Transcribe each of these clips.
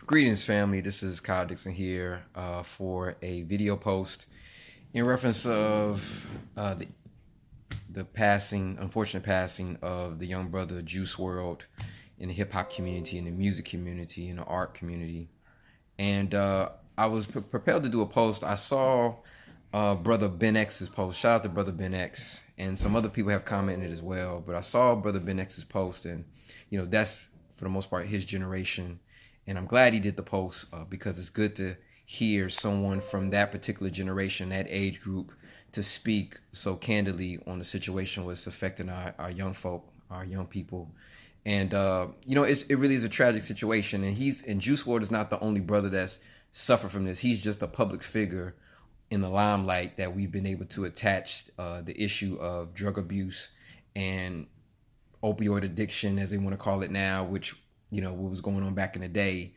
Greetings, family. This is Kyle Dixon here for a video post in reference of the unfortunate passing of the young brother Juice Wrld in the hip hop community, in the music community, in the art community. And I was prepared to do a post. I saw brother Ben X's post. Shout out to brother Ben X, and some other people have commented as well. But I saw brother Ben X's post, and that's for the most part his generation. And I'm glad he did the post because it's good to hear someone from that particular generation, that age group, to speak so candidly on the situation what's affecting our young folk, our young people. And it really is a tragic situation. And Juice Wrld is not the only brother that's suffered from this. He's just a public figure in the limelight that we've been able to attach the issue of drug abuse and opioid addiction, as they want to call it now, which what was going on back in the day.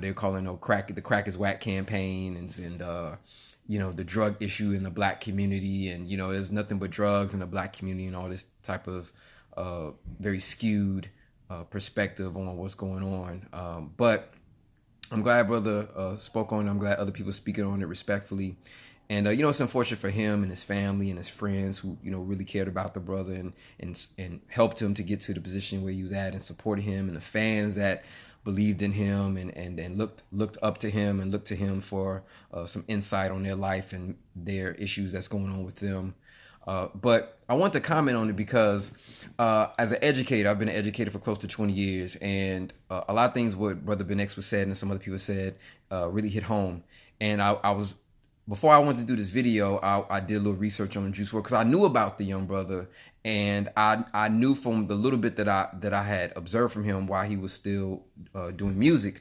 They're calling the crack is whack campaign, and the drug issue in the black community, and there's nothing but drugs in the black community, and all this type of very skewed perspective on what's going on. But I'm glad brother spoke on it. I'm glad other people speaking on it respectfully. And it's unfortunate for him and his family and his friends who really cared about the brother and helped him to get to the position where he was at and supported him, and the fans that believed in him and looked up to him and looked to him for some insight on their life and their issues that's going on with them. But I want to comment on it because as an educator, I've been an educator for close to 20 years, and a lot of things what brother Ben X was said and some other people said really hit home. And before I wanted to do this video, I did a little research on Juice Wrld because I knew about the young brother, and I knew from the little bit that I had observed from him while he was still doing music,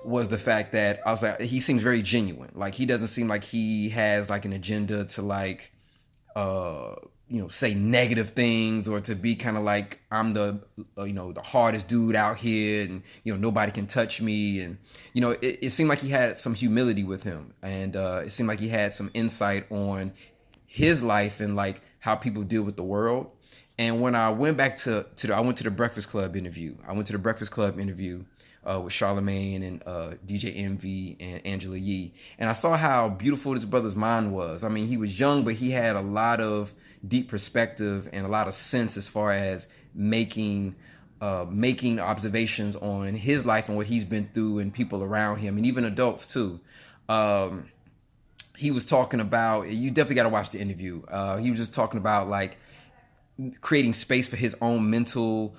was the fact that I was like, he seems very genuine. Like, he doesn't seem like he has like an agenda to say negative things, or to be kind of like, I'm the the hardest dude out here, and nobody can touch me. And it seemed like he had some humility with him, and it seemed like he had some insight on his life and like how people deal with the world. And when I went back I went to the Breakfast Club interview. With Charlemagne and DJ Envy and Angela Yee. And I saw how beautiful this brother's mind was. I mean, he was young, but he had a lot of deep perspective and a lot of sense as far as making observations on his life and what he's been through and people around him, and even adults too. He was talking about, you definitely got to watch the interview. He was just talking about like creating space for his own mental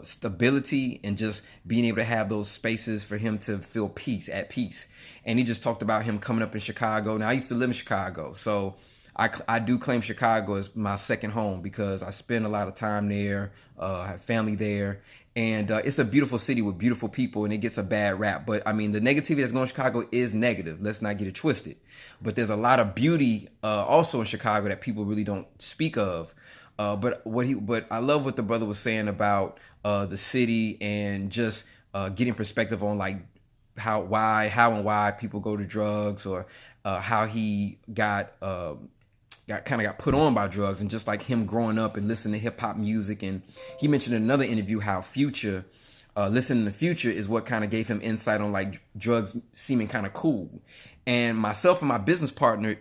stability, and just being able to have those spaces for him to feel at peace. And he just talked about him coming up in Chicago. Now, I used to live in Chicago, so I do claim Chicago as my second home because I spend a lot of time there. I have family there, and it's a beautiful city with beautiful people, and it gets a bad rap. But I mean, the negativity that's going on in Chicago is negative. Let's not get it twisted. But there's a lot of beauty also in Chicago that people really don't speak of. But I love what the brother was saying about the city, and just getting perspective on like how and why people go to drugs, or how he got put on by drugs, and just like him growing up and listening to hip hop music. And he mentioned in another interview how listening to Future is what kind of gave him insight on like drugs seeming kind of cool. And myself and my business partner,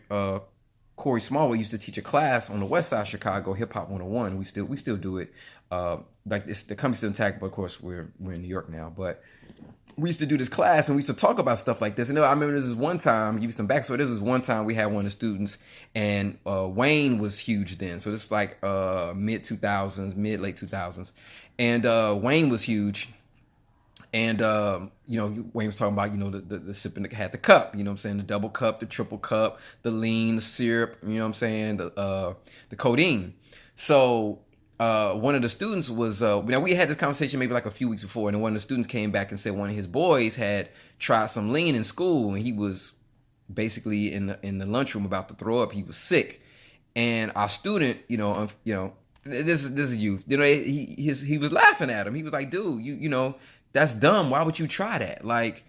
Corey Smallwood, used to teach a class on the west side of Chicago, Hip Hop 101. We still do it. Like the company's still intact, but of course we're in New York now. But we used to do this class, and we used to talk about stuff like this. And I remember this is one time, give you some backstory. This is one time we had one of the students, and Wayne was huge then. So this is like late 2000s. And Wayne was huge. And Wayne was talking about the sipping that had the cup, the double cup, the triple cup, the lean, the syrup, the codeine. So one of the students was now we had this conversation maybe like a few weeks before, and one of the students came back and said one of his boys had tried some lean in school, and he was basically in the lunchroom about to throw up. He was sick, and our student, this is youth, he was laughing at him. He was like, dude, that's dumb. Why would you try that? Like,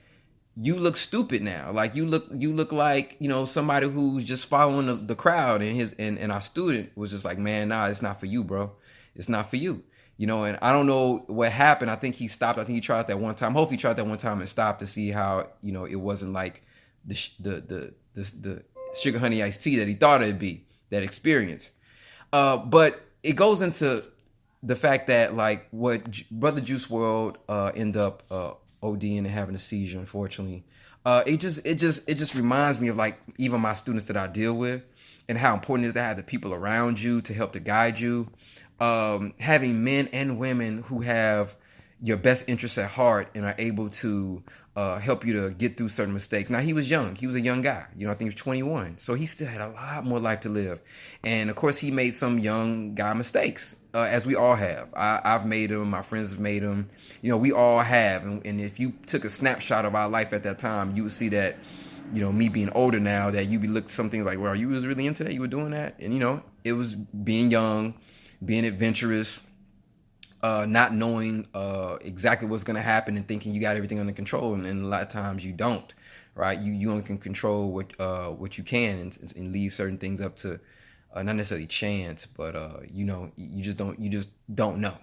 you look stupid now. Like, you look like, somebody who's just following the crowd. And our student was just like, man, nah, it's not for you, bro. It's not for you. And I don't know what happened. I think he stopped. I think he tried that one time. Hopefully, he tried that one time and stopped to see how it wasn't like the sugar honey iced tea that he thought it'd be. That experience, but it goes into the fact that like what Brother Juice Wrld end up ODing and having a seizure, unfortunately. It just reminds me of like even my students that I deal with and how important it is to have the people around you to help to guide you. Having men and women who have your best interests at heart and are able to help you to get through certain mistakes. Now, he was young. He was a young guy. I think he was 21. So he still had a lot more life to live. And, of course, he made some young guy mistakes, as we all have. I've made them. My friends have made them. We all have. And if you took a snapshot of our life at that time, you would see that, me being older now, that you'd be looking at some things like, well, you was really into that? You were doing that? And, it was being young, being adventurous, not knowing exactly what's going to happen and thinking you got everything under control, and a lot of times you don't, right? You only can control what you can, and leave certain things up to not necessarily chance, but you just don't know.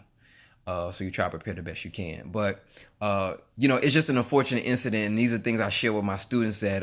So you try to prepare the best you can. But it's just an unfortunate incident, and these are things I share with my students that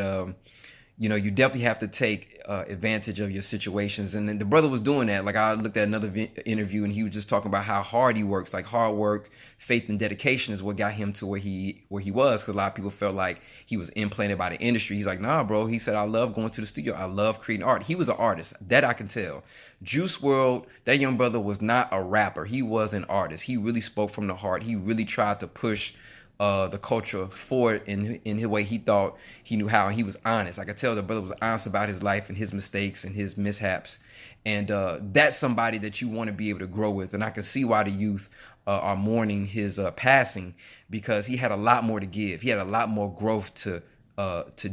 you definitely have to take advantage of your situations. And then the brother was doing that. Like I looked at another interview and he was just talking about how hard he works. Like hard work, faith, and dedication is what got him to where he was. Because a lot of people felt like he was implanted by the industry. He's like, nah, bro. He said, I love going to the studio. I love creating art. He was an artist. That I can tell. Juice Wrld, that young brother was not a rapper. He was an artist. He really spoke from the heart. He really tried to push the culture forward in the way he thought he knew how, and he was honest. I could tell the brother was honest about his life and his mistakes and his mishaps, and that's somebody that you want to be able to grow with. And I can see why the youth are mourning his passing, because he had a lot more to give. He had a lot more growth to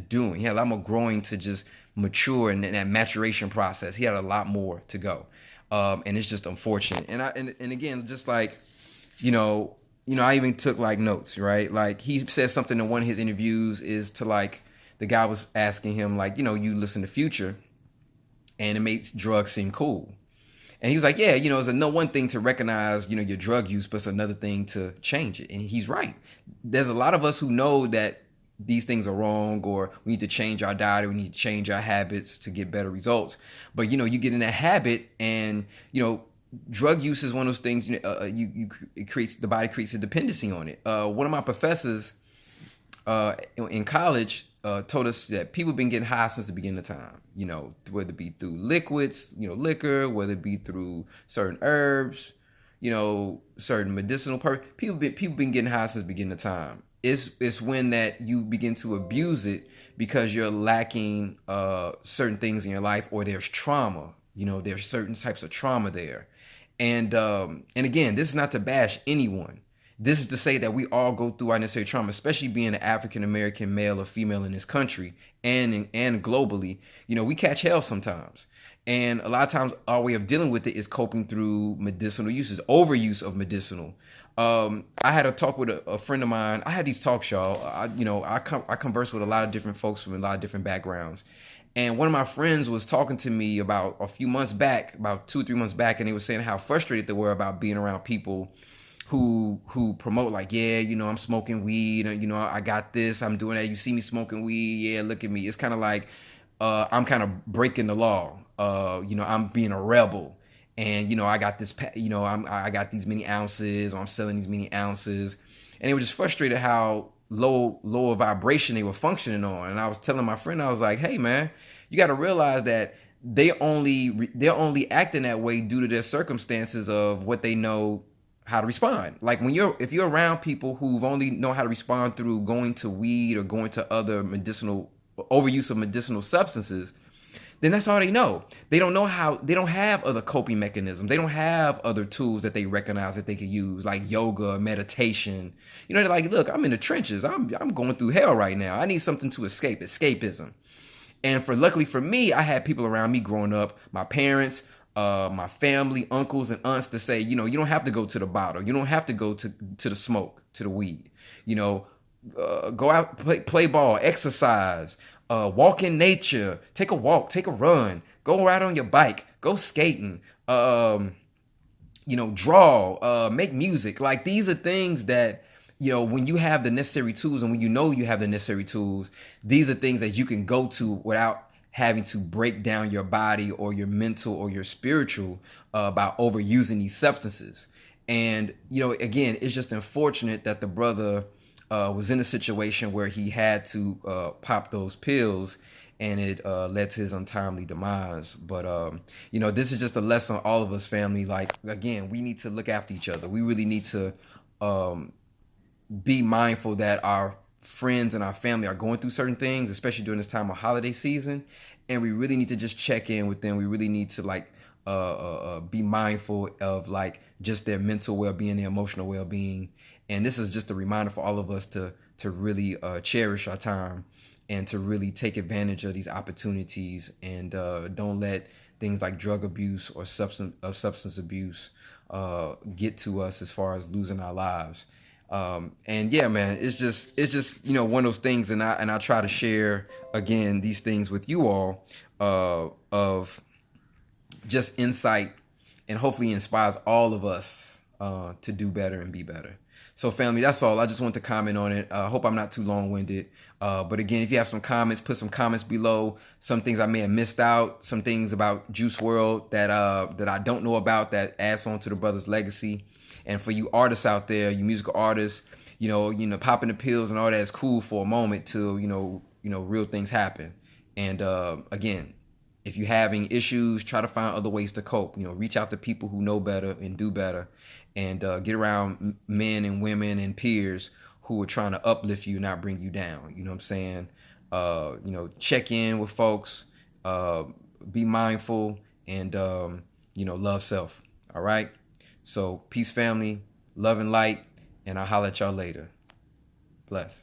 doing. He had a lot more growing to just mature, and that maturation process. He had a lot more to go, and it's just unfortunate. And again, just like I even took like notes, right? Like he said something in one of his interviews is to like, the guy was asking him like, you listen to Future and it makes drugs seem cool. And he was like, yeah, it's one thing to recognize, your drug use, but it's another thing to change it. And he's right. There's a lot of us who know that these things are wrong, or we need to change our diet, or we need to change our habits to get better results. But, you get in that habit and, drug use is one of those things. The body creates a dependency on it. One of my professors in college told us that people have been getting high since the beginning of time. Whether it be through liquids, liquor, whether it be through certain herbs, certain medicinal people been getting high since the beginning of time. It's when that you begin to abuse it because you're lacking certain things in your life, or there's trauma. There's certain types of trauma there. And again, this is not to bash anyone. This is to say that we all go through unnecessary trauma, especially being an African American male or female in this country and globally. We catch hell sometimes. And a lot of times our way of dealing with it is coping through medicinal uses, overuse of medicinal. I had a talk with a friend of mine. I had these talks, y'all. I converse with a lot of different folks from a lot of different backgrounds. And one of my friends was talking to me about a few months back, about 2 or 3 months back, and they were saying how frustrated they were about being around people who promote like, yeah, I'm smoking weed, I got this, I'm doing that. You see me smoking weed, yeah, look at me. It's kind of like I'm kind of breaking the law. I'm being a rebel, and I got this, I got these many ounces, or I'm selling these many ounces, and they were just frustrated how lower vibration they were functioning on. And I was telling my friend, I was like, hey man, you got to realize that they're only acting that way due to their circumstances of what they know how to respond. Like if you're around people who've only know how to respond through going to weed or going to other overuse of medicinal substances, then that's all they know. They don't have other coping mechanisms. They don't have other tools that they recognize that they could use, like yoga, meditation. They're like, look, I'm in the trenches. I'm going through hell right now. I need something to escapism. And luckily for me, I had people around me growing up, my parents, my family, uncles and aunts, to say, you don't have to go to the bottle. You don't have to go to the smoke, to the weed. Go out, play ball, exercise, walk in nature, take a walk, take a run, go ride on your bike, go skating, draw, make music. Like, these are things that, when you have the necessary tools, and when you have the necessary tools, these are things that you can go to without having to break down your body or your mental or your spiritual by overusing these substances. And, again, it's just unfortunate that the brother was in a situation where he had to pop those pills, and it led to his untimely demise. But this is just a lesson on all of us, family. Like, again, we need to look after each other. We really need to be mindful that our friends and our family are going through certain things, especially during this time of holiday season, and we really need to just check in with them. We really need to be mindful of just their mental well-being, their emotional well-being. And this is just a reminder for all of us to really cherish our time and to really take advantage of these opportunities, and don't let things like drug abuse or substance abuse get to us as far as losing our lives. And yeah, man, it's just one of those things, and I try to share again these things with you all of just insight, and hopefully inspires all of us to do better and be better. So, family, that's all. I just want to comment on it. I hope I'm not too long-winded. But again, if you have some comments, put some comments below. Some things I may have missed out. Some things about Juice Wrld that I don't know about, that adds on to the brother's legacy. And for you artists out there, you musical artists, popping the pills and all that is cool for a moment till real things happen. And again, if you're having issues, try to find other ways to cope. Reach out to people who know better and do better, and get around men and women and peers who are trying to uplift you, not bring you down. You know what I'm saying? Check in with folks, be mindful, and love self. All right. So peace, family, love and light, and I'll holler at y'all later. Bless.